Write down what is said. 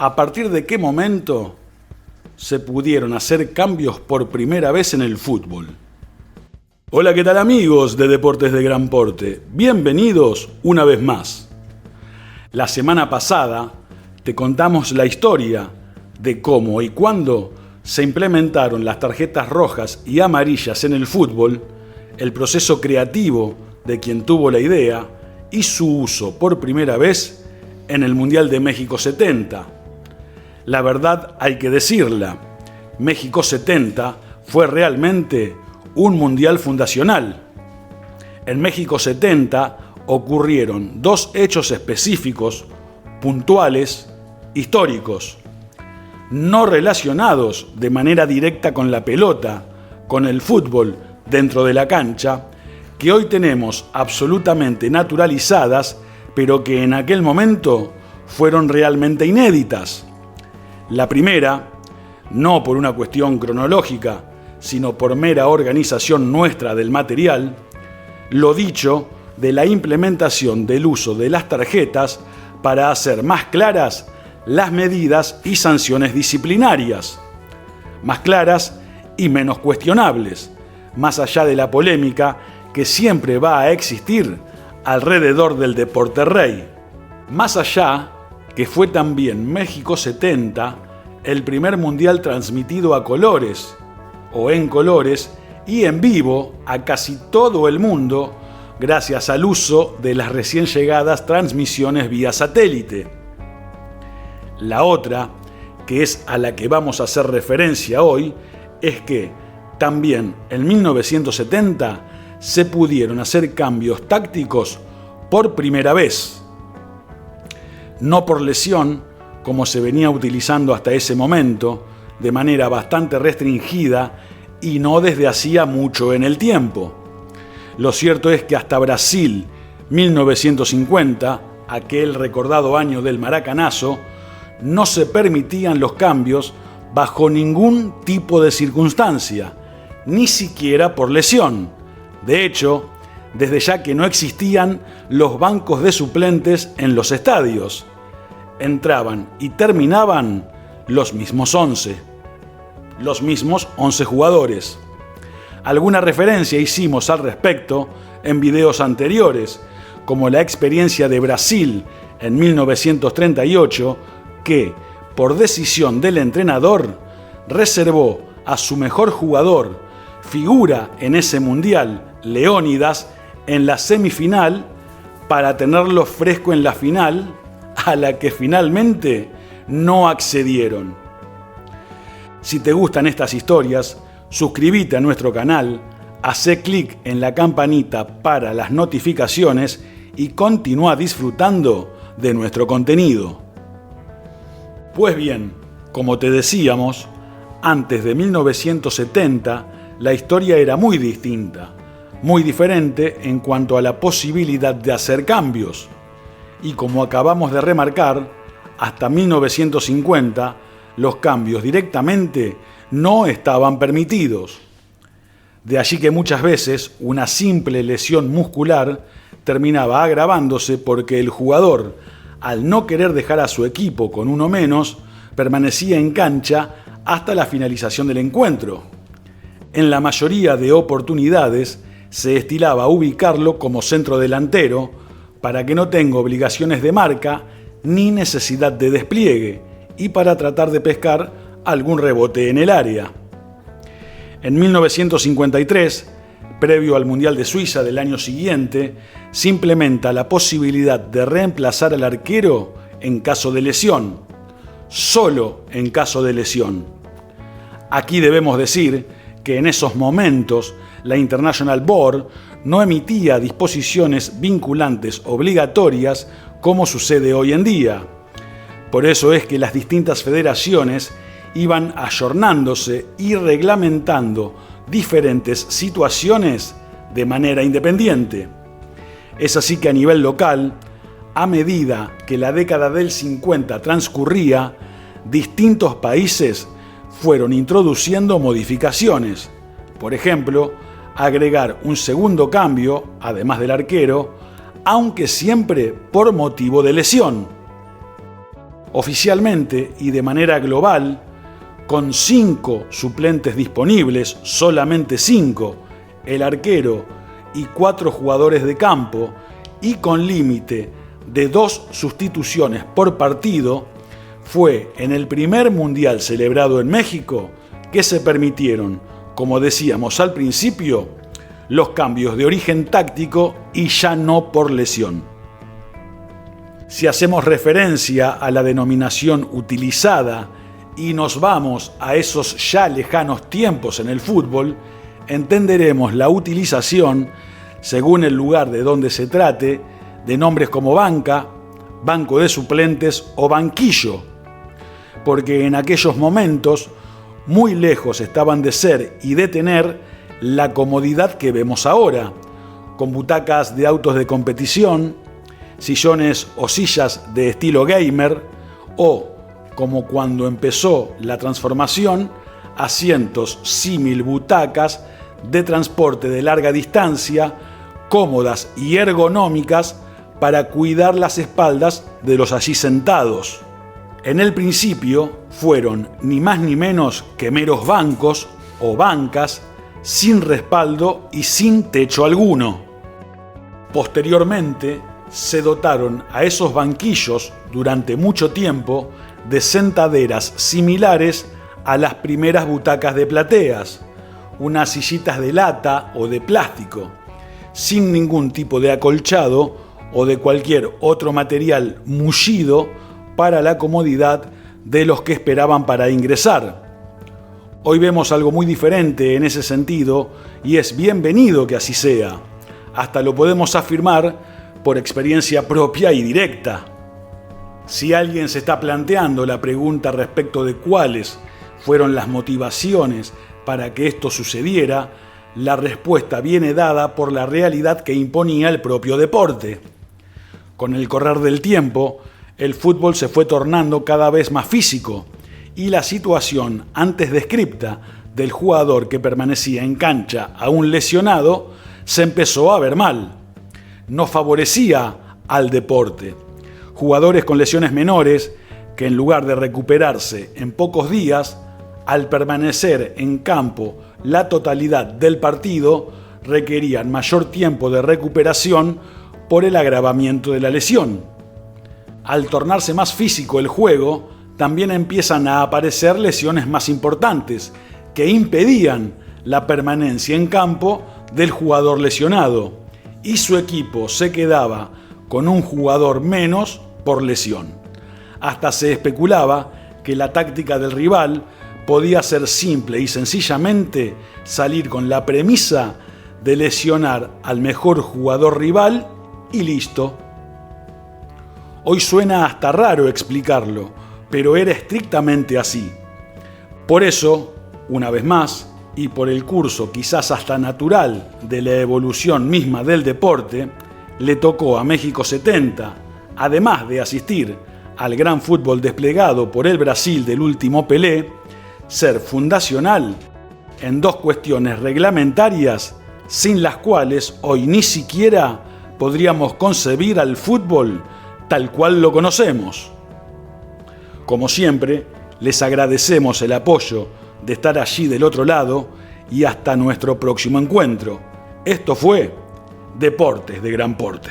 ¿A partir de qué momento se pudieron hacer cambios por primera vez en el fútbol? Hola, ¿qué tal amigos de Deportes de Gran Porte? Bienvenidos una vez más. La semana pasada te contamos la historia de cómo y cuándo se implementaron las tarjetas rojas y amarillas en el fútbol, el proceso creativo de quien tuvo la idea y su uso por primera vez en el Mundial de México 70. La verdad hay que decirla, México 70 fue realmente un mundial fundacional. En México 70 ocurrieron dos hechos específicos, puntuales, históricos, no relacionados de manera directa con la pelota, con el fútbol dentro de la cancha, que hoy tenemos absolutamente naturalizadas, pero que en aquel momento fueron realmente inéditas. La primera, no por una cuestión cronológica, sino por mera organización nuestra del material, lo dicho de la implementación del uso de las tarjetas para hacer más claras las medidas y sanciones disciplinarias, más claras y menos cuestionables, más allá de la polémica que siempre va a existir alrededor del deporte rey. Más allá que fue también México 70 el primer mundial transmitido a colores, o en colores, y en vivo a casi todo el mundo, gracias al uso de las recién llegadas transmisiones vía satélite. La otra, que es a la que vamos a hacer referencia hoy, es que también en 1970 se pudieron hacer cambios tácticos por primera vez. No por lesión, como se venía utilizando hasta ese momento, de manera bastante restringida y no desde hacía mucho en el tiempo. Lo cierto es que hasta Brasil, 1950, aquel recordado año del maracanazo, no se permitían los cambios bajo ningún tipo de circunstancia, ni siquiera por lesión. De hecho, desde ya que no existían los bancos de suplentes en los estadios. Entraban y terminaban los mismos 11. Los mismos 11 jugadores. Alguna referencia hicimos al respecto en videos anteriores, como la experiencia de Brasil en 1938, que, por decisión del entrenador, reservó a su mejor jugador, figura en ese mundial, Leónidas, en la semifinal, para tenerlo fresco en la final, a la que finalmente no accedieron. Si te gustan estas historias, suscríbete a nuestro canal, hacé clic en la campanita para las notificaciones y continúa disfrutando de nuestro contenido. Pues bien, como te decíamos, antes de 1970 la historia era muy distinta, muy diferente en cuanto a la posibilidad de hacer cambios. Y como acabamos de remarcar, hasta 1950 los cambios directamente no estaban permitidos. De allí que muchas veces una simple lesión muscular terminaba agravándose porque el jugador, al no querer dejar a su equipo con uno menos, permanecía en cancha hasta la finalización del encuentro. En la mayoría de oportunidades se estilaba ubicarlo como centro delantero para que no tenga obligaciones de marca ni necesidad de despliegue y para tratar de pescar algún rebote en el área. En 1953, previo al Mundial de Suiza del año siguiente, se implementa la posibilidad de reemplazar al arquero en caso de lesión, solo en caso de lesión. Aquí debemos decir que en esos momentos la International Board no emitía disposiciones vinculantes obligatorias como sucede hoy en día. Por eso es que las distintas federaciones iban ayornándose y reglamentando diferentes situaciones de manera independiente. Es así que a nivel local, a medida que la década del 50 transcurría, distintos países fueron introduciendo modificaciones. Por ejemplo, agregar un segundo cambio, además del arquero, aunque siempre por motivo de lesión. Oficialmente y de manera global, con 5 suplentes disponibles, solamente 5, el arquero y 4 jugadores de campo, y con límite de 2 sustituciones por partido, fue en el primer mundial celebrado en México que se permitieron, como decíamos al principio, los cambios de origen táctico y ya no por lesión. Si hacemos referencia a la denominación utilizada y nos vamos a esos ya lejanos tiempos en el fútbol, entenderemos la utilización, según el lugar de donde se trate, de nombres como banca, banco de suplentes o banquillo, porque en aquellos momentos muy lejos estaban de ser y de tener la comodidad que vemos ahora, con butacas de autos de competición, sillones o sillas de estilo gamer o, como cuando empezó la transformación, asientos símil butacas de transporte de larga distancia, cómodas y ergonómicas para cuidar las espaldas de los allí sentados. En el principio fueron ni más ni menos que meros bancos o bancas sin respaldo y sin techo alguno. Posteriormente se dotaron a esos banquillos durante mucho tiempo de sentaderas similares a las primeras butacas de plateas, unas sillitas de lata o de plástico, sin ningún tipo de acolchado o de cualquier otro material mullido para la comodidad de los que esperaban para ingresar. Hoy vemos algo muy diferente en ese sentido y es bienvenido que así sea. Hasta lo podemos afirmar por experiencia propia y directa. Si alguien se está planteando la pregunta respecto de cuáles fueron las motivaciones para que esto sucediera, la respuesta viene dada por la realidad que imponía el propio deporte. Con el correr del tiempo, el fútbol se fue tornando cada vez más físico y la situación antes descripta del jugador que permanecía en cancha aún lesionado se empezó a ver mal. No favorecía al deporte. Jugadores con lesiones menores que en lugar de recuperarse en pocos días, al permanecer en campo la totalidad del partido, requerían mayor tiempo de recuperación por el agravamiento de la lesión. Al tornarse más físico el juego, también empiezan a aparecer lesiones más importantes que impedían la permanencia en campo del jugador lesionado y su equipo se quedaba con un jugador menos por lesión. Hasta se especulaba que la táctica del rival podía ser simple y sencillamente salir con la premisa de lesionar al mejor jugador rival y listo. Hoy suena hasta raro explicarlo, pero era estrictamente así. Por eso, una vez más, y por el curso quizás hasta natural de la evolución misma del deporte, le tocó a México 70, además de asistir al gran fútbol desplegado por el Brasil del último Pelé, ser fundacional en 2 cuestiones reglamentarias sin las cuales hoy ni siquiera podríamos concebir al fútbol tal cual lo conocemos. Como siempre, les agradecemos el apoyo de estar allí del otro lado y hasta nuestro próximo encuentro. Esto fue Deportes de Gran Porte.